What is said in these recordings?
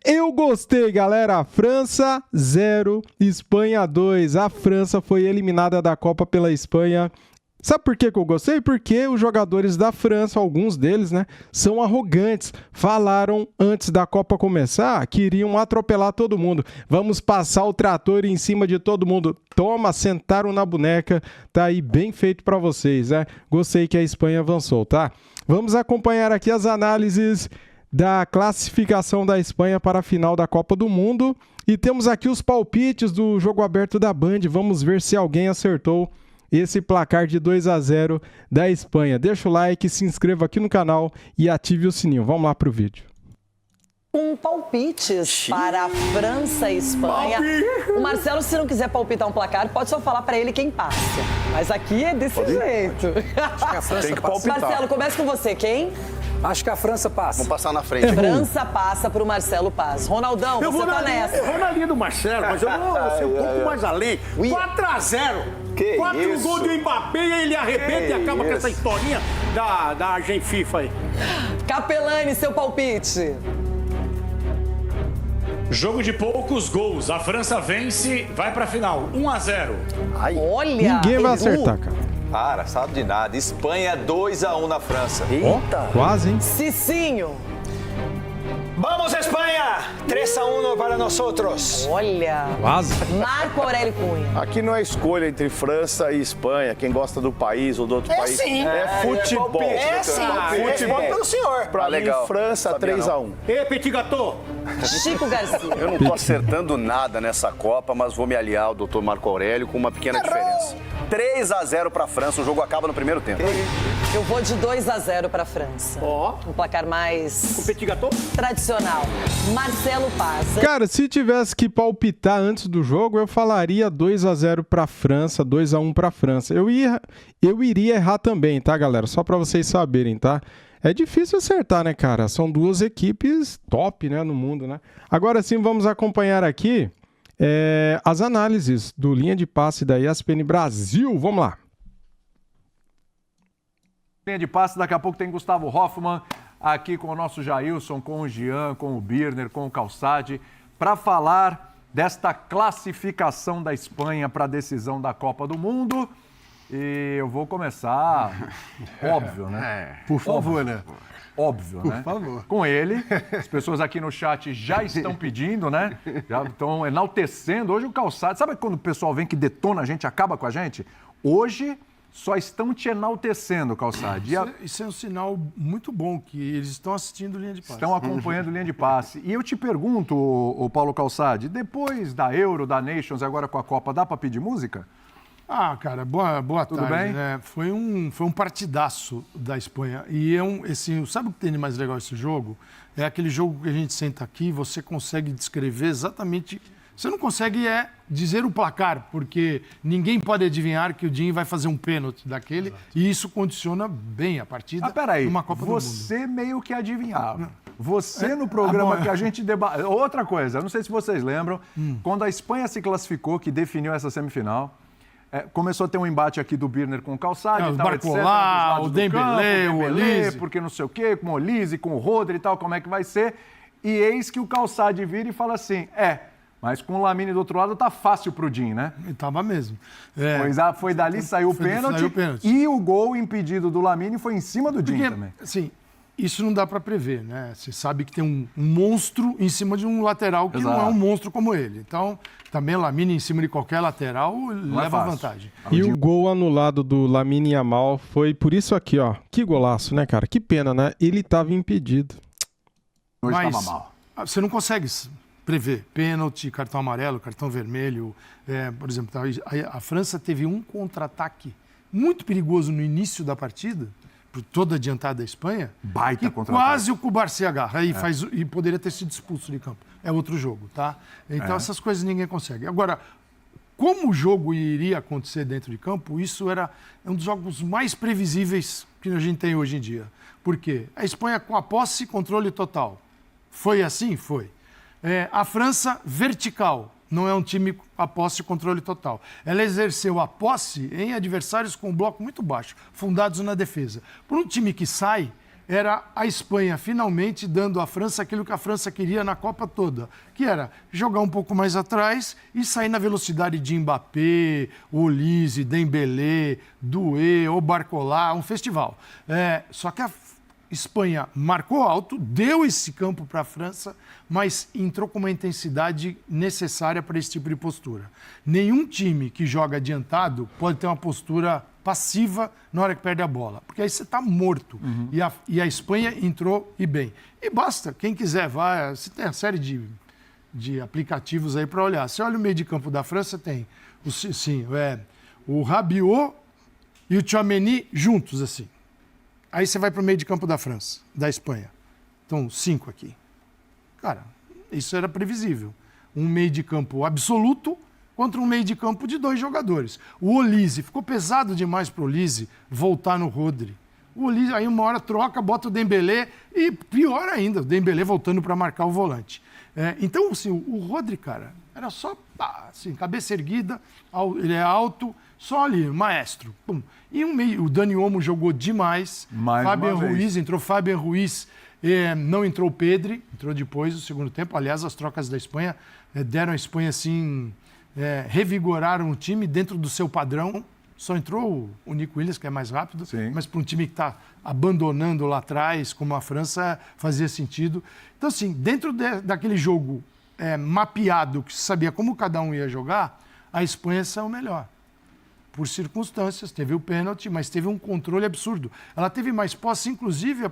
Eu gostei, galera. França 0, Espanha 2. A França foi eliminada da Copa pela Espanha. Sabe por que eu gostei? Porque os jogadores da França, alguns deles, né, são arrogantes. Falaram antes da Copa começar que iriam atropelar todo mundo. Vamos passar o trator em cima de todo mundo. Toma, sentaram na boneca. Tá aí bem feito para vocês, né? Gostei que a Espanha avançou, tá? Vamos acompanhar aqui as análises da classificação da Espanha para a final da Copa do Mundo. E temos aqui os palpites do jogo aberto da Band. Vamos ver se alguém acertou esse placar de 2-0 da Espanha. Deixa o like, se inscreva aqui no canal e ative o sininho. Vamos lá para o vídeo. Palpites para a França e Espanha. O Marcelo, se não quiser palpitar um placar, pode só falar para ele quem passa. Mas aqui é desse jeito. Acho que a França Tem que palpitar. Marcelo, começa com você. Quem? Acho que a França passa. Vamos passar na frente. França passa para o Marcelo Paz. Ronaldão, você tá nessa. Eu vou na linha do Marcelo, mas eu vou ser um pouco mais além. 4-0. Que 4 isso? gols do Mbappé e ele arrebenta e acaba com essa historinha da Agem FIFA aí. Capelani, seu palpite. Jogo de poucos gols. A França vence, vai pra final. 1-0. Olha, Ninguém vai Edu. acertar, cara. Para, sabe de nada. Espanha 2-1 na França. Ó, quase, hein? Cicinho. Vamos, Espanha! 3-1 para nós outros. Olha. Quase. Marco Aurélio Cunha. Aqui não é escolha entre França e Espanha, quem gosta do país ou do outro país. Sim. É futebol. É sim. Futebol. Pelo senhor. Pra mim, legal. França Sabia 3-1. Ei, Petit Gâteau. Chico Garcia. Eu não tô acertando nada nessa Copa, mas vou me aliar ao Dr. Marco Aurélio com uma pequena diferença. 3-0 para a França, o jogo acaba no primeiro tempo. Eu vou de 2-0 para a França. Ó. Um placar mais O Petit Gâteau. tradicional. Marcelo Paz. Cara, se tivesse que palpitar antes do jogo, eu falaria 2-0 para a França, 2-1 para a França. Eu iria errar também, tá, galera? Só para vocês saberem, tá? É difícil acertar, né, cara? São duas equipes top, né, no mundo, né? Agora sim, vamos acompanhar aqui as análises do linha de passe da ESPN Brasil. Vamos lá. Linha de passe, daqui a pouco tem Gustavo Hoffmann aqui com o nosso Jailson, com o Jean, com o Birner, com o Calçade, para falar desta classificação da Espanha para a decisão da Copa do Mundo. E eu vou começar, óbvio, né? Por favor, né? Óbvio, né? Por favor. Com ele. As pessoas aqui no chat já estão pedindo, né? Já estão enaltecendo. Hoje o Calçado... Sabe quando o pessoal vem que detona a gente, acaba com a gente? Hoje só estão te enaltecendo, Calçado. Isso é um sinal muito bom, que eles estão assistindo linha de passe. Estão acompanhando linha de passe. E eu te pergunto, o Paulo Calçade, depois da Euro, da Nations, agora com a Copa, dá para pedir música? Ah, cara, boa Tudo tarde, bem? né? Foi um partidaço da Espanha. E sabe o que tem de mais legal esse jogo? É aquele jogo que a gente senta aqui, você consegue descrever exatamente... Você não consegue dizer o placar, porque ninguém pode adivinhar que o Dinho vai fazer um pênalti daquele, exato. E isso condiciona bem a partida. Ah, peraí, numa Copa do Mundo. Você meio que adivinhava. Você no programa que a gente debate... Outra coisa, eu não sei se vocês lembram, quando a Espanha se classificou, que definiu essa semifinal, começou a ter um embate aqui do Birner com o Calçade, o tal, Barcolá, etc, o Dembélé, o Olise, porque não sei o quê, com o Olise, com o Rodri e tal, como é que vai ser. E eis que o Calçade vira e fala assim, mas com o Lamine do outro lado tá fácil pro Dinho, né? E tava mesmo. Foi dali, saiu o pênalti, e o gol impedido do Lamine foi em cima do Dinho também. Assim, isso não dá para prever, né? Você sabe que tem um monstro em cima de um lateral que Exato. não é um monstro como ele. Então, também o Lamine em cima de qualquer lateral leva vantagem. E o gol anulado do Lamine Yamal foi por isso aqui, ó. Que golaço, né, cara? Que pena, né? Ele tava impedido. Hoje Mas tava mal. Você não consegue prever pênalti, cartão amarelo, cartão vermelho. Por exemplo, a França teve um contra-ataque muito perigoso no início da partida, por toda adiantada da Espanha, Baita que contra-ataque. quase o Cubarsí agarra e poderia ter sido expulso de campo. É outro jogo, tá? Então essas coisas ninguém consegue. Agora, como o jogo iria acontecer dentro de campo, isso era um dos jogos mais previsíveis que a gente tem hoje em dia. Por quê? A Espanha com a posse e controle total. Foi assim? Foi. A França, vertical, não é um time a posse e controle total. Ela exerceu a posse em adversários com um bloco muito baixo, fundados na defesa. Por um time que sai, era a Espanha finalmente dando à França aquilo que a França queria na Copa toda, que era jogar um pouco mais atrás e sair na velocidade de Mbappé, Olise, Dembélé, Doué ou Barcola, um festival. Só que a Espanha marcou alto, deu esse campo para a França, mas entrou com uma intensidade necessária para esse tipo de postura. Nenhum time que joga adiantado pode ter uma postura passiva na hora que perde a bola, porque aí você está morto. E a Espanha entrou e bem. E basta, quem quiser, vai. Você tem uma série de aplicativos aí para olhar. Você olha o meio de campo da França, tem o Rabiot e o Tchouaméni juntos, assim. Aí você vai para o meio de campo da França, da Espanha. Então, 5 aqui. Cara, isso era previsível. Um meio de campo absoluto contra um meio de campo de 2 jogadores. O Olise, ficou pesado demais para o Olise voltar no Rodri. O Olise, aí uma hora troca, bota o Dembélé e pior ainda, o Dembélé voltando para marcar o volante. Então, assim, o Rodri, cara, era só assim, cabeça erguida, ele é alto, só ali, maestro. Pum. E o Dani Olmo jogou demais. Fabian Ruiz, entrou Fabian Ruiz, não entrou o Pedri, entrou depois do segundo tempo. Aliás, as trocas da Espanha deram a Espanha, assim, revigoraram o time dentro do seu padrão. Só entrou o Nico Williams, que é mais rápido, mas para um time que está abandonando lá atrás, como a França, fazia sentido. Então, assim, dentro daquele jogo mapeado, que se sabia como cada um ia jogar, a Espanha saiu melhor. Por circunstâncias, teve o pênalti, mas teve um controle absurdo. Ela teve mais posse, inclusive,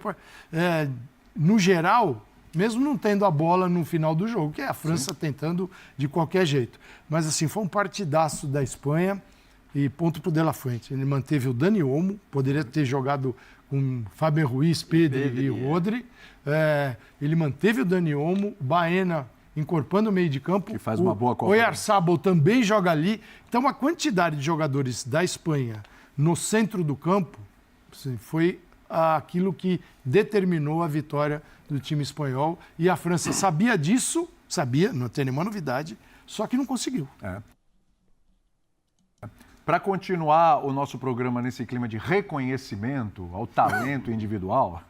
no geral, mesmo não tendo a bola no final do jogo, que é a França tentando de qualquer jeito. Mas, assim, foi um partidaço da Espanha e ponto para o De La Fuente. Ele manteve o Dani Olmo, poderia ter jogado com Fabian Ruiz, Pedri e Rodri. Ele manteve o Dani Olmo, Baena encorpando o meio de campo. Que faz uma boa Copa. O Oyarzabal também joga ali. Então, a quantidade de jogadores da Espanha no centro do campo, assim, foi aquilo que determinou a vitória do time espanhol. E a França sabia disso, não tem nenhuma novidade, só que não conseguiu. Para continuar o nosso programa nesse clima de reconhecimento ao talento individual,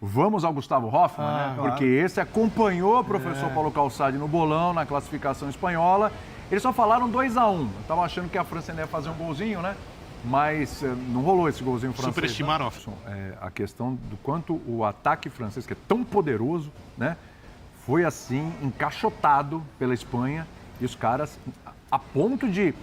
vamos ao Gustavo Hoffmann, né? Porque esse acompanhou o professor Paulo Calçade no bolão, na classificação espanhola. Eles só falaram 2-1. Eu estava achando que a França ainda ia fazer um golzinho, né? Mas não rolou esse golzinho francês. Superestimaram, a questão do quanto o ataque francês, que é tão poderoso, né? Foi assim, encaixotado pela Espanha. E os caras, a ponto de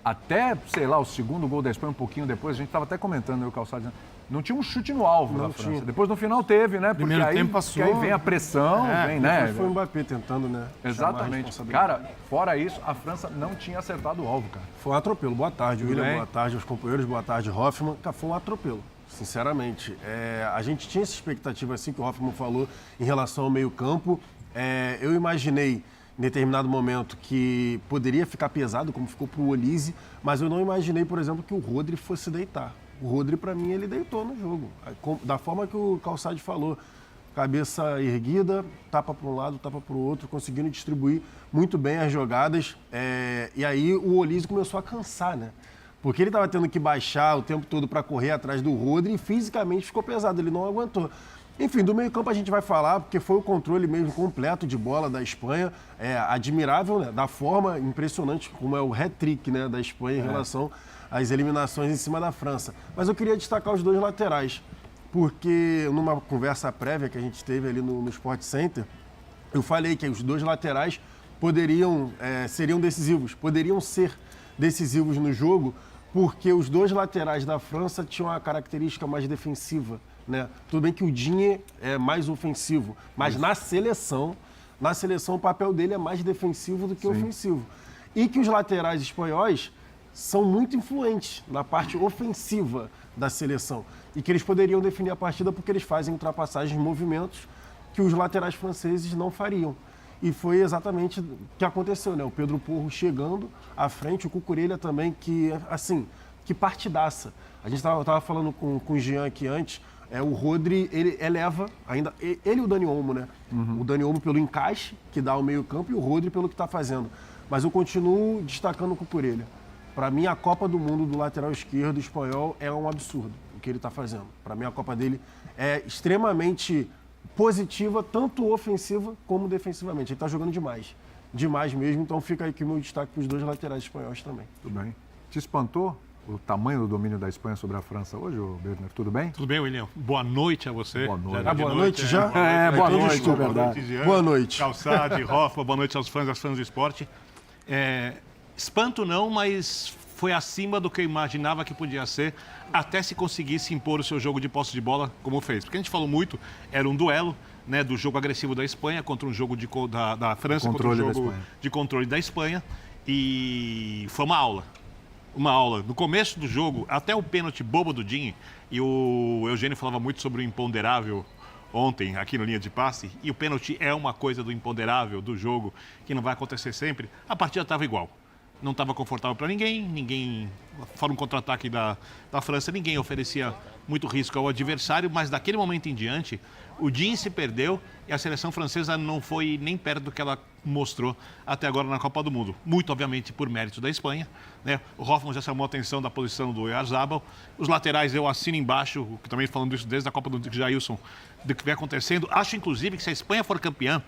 até, sei lá, o segundo gol da Espanha, um pouquinho depois, a gente estava até comentando, o Calçado, não tinha um chute no alvo da França. Depois, no final, teve, né? Porque primeiro tempo passou. Aí vem a pressão, vem, né? Foi o Mbappé tentando, né? Exatamente. Cara, fora isso, a França não tinha acertado o alvo, cara. Foi um atropelo. Boa tarde, William. Boa tarde aos companheiros. Boa tarde, Hoffmann. Cara, foi um atropelo, sinceramente. A gente tinha essa expectativa, assim, que o Hoffmann falou, em relação ao meio-campo. Eu imaginei, em determinado momento, que poderia ficar pesado, como ficou para o Olise, mas eu não imaginei, por exemplo, que o Rodri fosse deitar. O Rodri, para mim, ele deitou no jogo. Da forma que o Calçade falou, cabeça erguida, tapa para um lado, tapa para o outro, conseguindo distribuir muito bem as jogadas. E aí o Olise começou a cansar, né? Porque ele estava tendo que baixar o tempo todo para correr atrás do Rodri e fisicamente ficou pesado, ele não aguentou. Enfim, do meio-campo a gente vai falar, porque foi o controle mesmo completo de bola da Espanha. Admirável, né? Da forma impressionante como é o hat-trick, né, da Espanha em relação às eliminações em cima da França. Mas eu queria destacar os 2 laterais, porque numa conversa prévia que a gente teve ali no Sport Center, eu falei que os 2 laterais seriam decisivos, poderiam ser decisivos no jogo, porque os 2 laterais da França tinham uma característica mais defensiva. Né? Tudo bem que o Digne é mais ofensivo, mas na seleção o papel dele é mais defensivo do que ofensivo. E que os laterais espanhóis são muito influentes na parte ofensiva da seleção. E que eles poderiam definir a partida porque eles fazem ultrapassagens, movimentos que os laterais franceses não fariam. E foi exatamente o que aconteceu, né? O Pedro Porro chegando à frente, o Cucurella também, que partidaça. A gente estava falando com o Jean aqui antes. O Rodri, ele eleva ainda, ele e o Dani Olmo, né? O Dani Olmo pelo encaixe, que dá ao meio campo, e o Rodri pelo que está fazendo. Mas eu continuo destacando o Cucurella. Para mim, a Copa do Mundo do lateral esquerdo espanhol é um absurdo. o que ele está fazendo. Para mim, a Copa dele é extremamente positiva, tanto ofensiva como defensivamente. Ele está jogando demais. Demais mesmo, então fica aí que o meu destaque para os 2 laterais espanhóis também. Tudo bem. Te espantou o tamanho do domínio da Espanha sobre a França hoje, Berner? Tudo bem? Tudo bem, William? Boa noite a você. Boa noite. Boa noite já? Boa noite, desculpa. é verdade. Jean, Boa noite. Calçade, Hoffman, boa noite aos fãs do esporte. Espanto não, mas foi acima do que eu imaginava que podia ser, até se conseguisse impor o seu jogo de posse de bola como fez. Porque a gente falou muito, era um duelo, né, do jogo agressivo da Espanha contra um jogo da França, contra um jogo de controle da Espanha. E foi uma aula. Uma aula. No começo do jogo, até o pênalti bobo do Dinho, e o Eugênio falava muito sobre o imponderável ontem, aqui no Linha de Passe, e o pênalti é uma coisa do imponderável do jogo, que não vai acontecer sempre. A partida estava igual. Não estava confortável para ninguém, fora um contra-ataque da França, ninguém oferecia muito risco ao adversário, mas daquele momento em diante, o Dinho se perdeu e a seleção francesa não foi nem perto do que ela mostrou até agora na Copa do Mundo. Muito, obviamente, por mérito da Espanha, né? O Hoffman já chamou a atenção da posição do Oyarzabal. Os laterais eu assino embaixo, também falando isso desde a Copa do Jailson, do que vem acontecendo. Acho, inclusive, que se a Espanha for campeã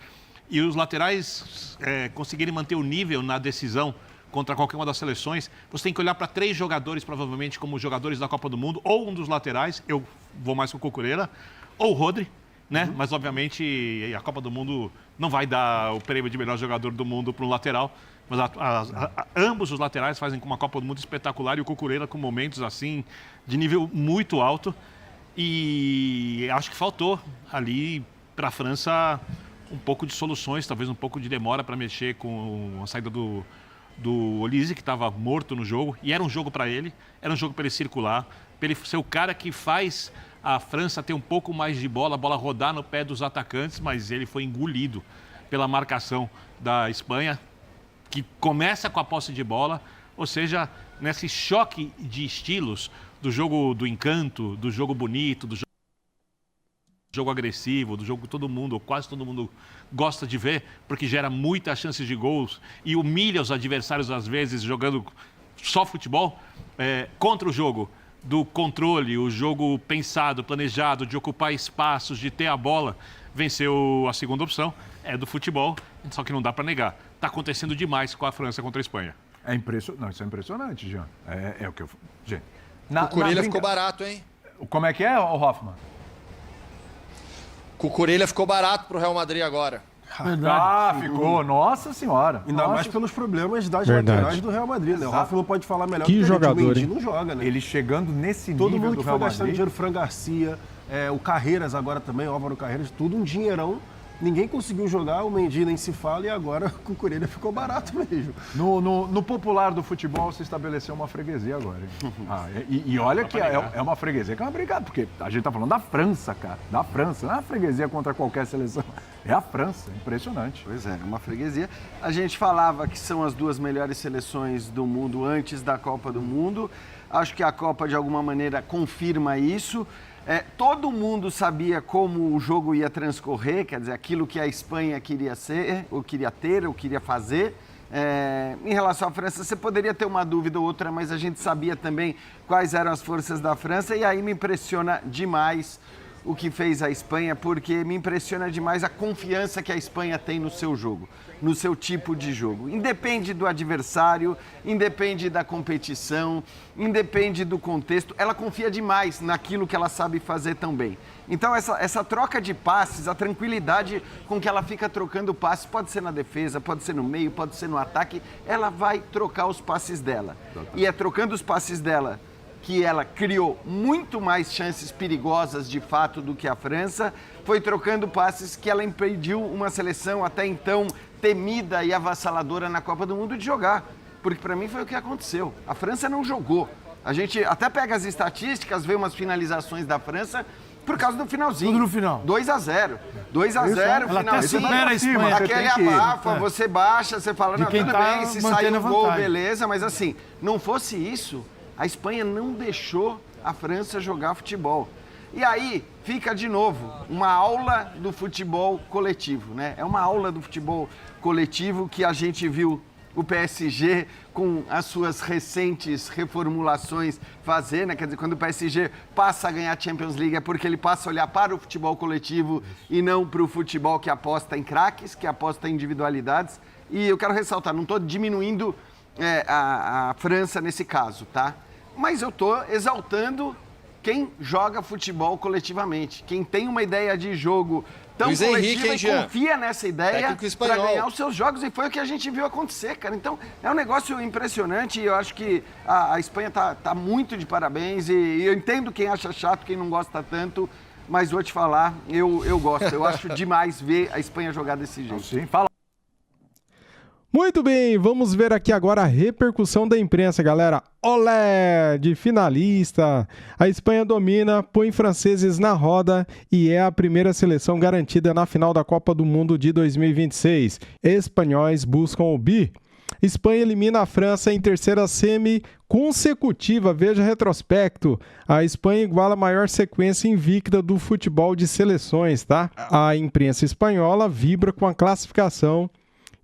e os laterais conseguirem manter o nível na decisão contra qualquer uma das seleções, você tem que olhar para 3 jogadores, provavelmente, como jogadores da Copa do Mundo, ou um dos laterais, eu vou mais com o Cucurella, ou o Rodri, né? Mas, obviamente, a Copa do Mundo não vai dar o prêmio de melhor jogador do mundo para um lateral, mas ambos os laterais fazem uma Copa do Mundo espetacular e o Cucurella com momentos, assim, de nível muito alto. E acho que faltou ali para a França um pouco de soluções, talvez um pouco de demora para mexer com a saída do Olise, que estava morto no jogo, e era um jogo para ele, era um jogo para ele circular, para ele ser o cara que faz a França ter um pouco mais de bola, a bola rodar no pé dos atacantes, mas ele foi engolido pela marcação da Espanha, que começa com a posse de bola, ou seja, nesse choque de estilos do jogo do encanto, do jogo bonito, do jogo agressivo, do jogo que todo mundo, ou quase todo mundo, gosta de ver, porque gera muitas chances de gols e humilha os adversários, às vezes, jogando só futebol, contra o jogo do controle, o jogo pensado, planejado, de ocupar espaços, de ter a bola, venceu a segunda opção, do futebol, só que não dá para negar. Está acontecendo demais com a França contra a Espanha. Não, isso é impressionante, Jean. É o que eu... Gente, o Cucurella ficou barato, hein? Como é que é, Hoffman? Cucurella ficou barato pro Real Madrid agora. Ficou. Nossa Senhora. Ainda mais pelos problemas das laterais do Real Madrid, né? O Hoffman pode falar melhor que jogador, o Mendy não joga, né? Ele chegando nesse todo nível mundo do que Real foi gastando Madrid. dinheiro, Fran Garcia, o Carreiras agora também, o Álvaro Carreiras, tudo um dinheirão. Ninguém conseguiu jogar, o Mendy nem se fala e agora o Cucurella ficou barato mesmo. No popular do futebol se estabeleceu uma freguesia agora. E olha que é uma freguesia que é uma brigada, porque a gente tá falando da França, cara. Da França. Não é uma freguesia contra qualquer seleção. É a França. Impressionante. Pois é uma freguesia. A gente falava que são as 2 melhores seleções do mundo antes da Copa do Mundo. Acho que a Copa, de alguma maneira, confirma isso. Todo mundo sabia como o jogo ia transcorrer, quer dizer, aquilo que a Espanha queria ser, ou queria ter, ou queria fazer. Em relação à França, você poderia ter uma dúvida ou outra, mas a gente sabia também quais eram as forças da França, e aí me impressiona demais o que fez a Espanha, porque me impressiona demais a confiança que a Espanha tem no seu jogo, no seu tipo de jogo. Independe do adversário, independe da competição, independe do contexto, ela confia demais naquilo que ela sabe fazer tão bem. Então essa troca de passes, a tranquilidade com que ela fica trocando passes, pode ser na defesa, pode ser no meio, pode ser no ataque, ela vai trocar os passes dela. E é trocando os passes dela que ela criou muito mais chances perigosas de fato do que a França, foi trocando passes que ela impediu uma seleção até então temida e avassaladora na Copa do Mundo de jogar. Porque para mim foi o que aconteceu. A França não jogou. A gente até pega as estatísticas, vê umas finalizações da França por causa do finalzinho. Tudo no final. 2-0. 2-0, finalzinho. Aquele abafa, você baixa, você fala, não, tudo bem, se sair um gol, beleza. Mas assim, não fosse isso, a Espanha não deixou a França jogar futebol. E aí fica de novo uma aula do futebol coletivo, né? É uma aula do futebol coletivo que a gente viu o PSG, com as suas recentes reformulações, fazer, né? Quer dizer, quando o PSG passa a ganhar a Champions League é porque ele passa a olhar para o futebol coletivo e não para o futebol que aposta em craques, que aposta em individualidades. E eu quero ressaltar, não estou diminuindo a França nesse caso, tá? Mas eu estou exaltando quem joga futebol coletivamente, quem tem uma ideia de jogo tão Luiz coletiva Henrique, e confia nessa ideia para ganhar os seus jogos, e foi o que a gente viu acontecer, cara. Então, é um negócio impressionante e eu acho que a Espanha tá muito de parabéns e eu entendo quem acha chato, quem não gosta tanto, mas vou te falar, eu gosto, eu acho demais ver a Espanha jogar desse jeito. Sim, fala. Muito bem, vamos ver aqui agora a repercussão da imprensa, galera. Olé, de finalista. A Espanha domina, põe franceses na roda e é a primeira seleção garantida na final da Copa do Mundo de 2026. Espanhóis buscam o bi. Espanha elimina a França em terceira semi consecutiva. Veja retrospecto. A Espanha iguala a maior sequência invicta do futebol de seleções, tá? A imprensa espanhola vibra com a classificação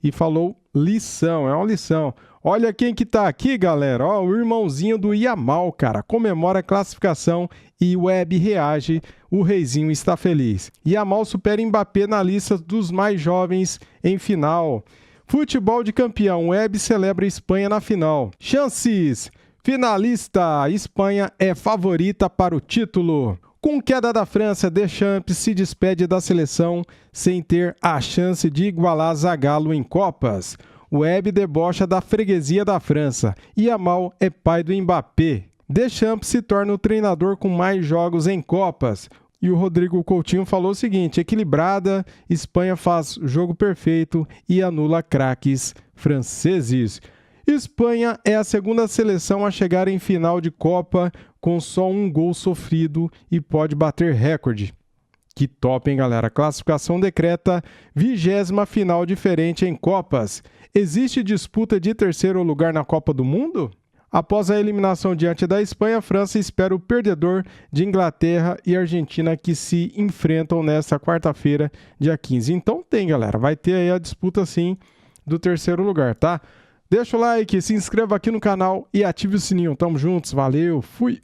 e falou lição, é uma lição. Olha quem que tá aqui, galera. Ó, o irmãozinho do Yamal, cara. Comemora a classificação e o Web reage. O reizinho está feliz. Yamal supera Mbappé na lista dos mais jovens em final. Futebol de campeão. Web celebra Espanha na final. Chances. Finalista. Espanha é favorita para o título. Com queda da França, Deschamps se despede da seleção sem ter a chance de igualar Zagallo em Copas. Web debocha da freguesia da França. Yamal é pai do Mbappé. Deschamps se torna o treinador com mais jogos em Copas. E o Rodrigo Coutinho falou o seguinte: equilibrada, Espanha faz jogo perfeito e anula craques franceses. Espanha é a segunda seleção a chegar em final de Copa com só um gol sofrido e pode bater recorde. Que top, hein, galera? A classificação decreta 20ª final diferente em Copas. Existe disputa de terceiro lugar na Copa do Mundo? Após a eliminação diante da Espanha, a França espera o perdedor de Inglaterra e Argentina que se enfrentam nesta quarta-feira, dia 15. Então tem, galera. Vai ter aí a disputa, sim, do terceiro lugar, tá? Deixa o like, se inscreva aqui no canal e ative o sininho. Tamo juntos, valeu, fui!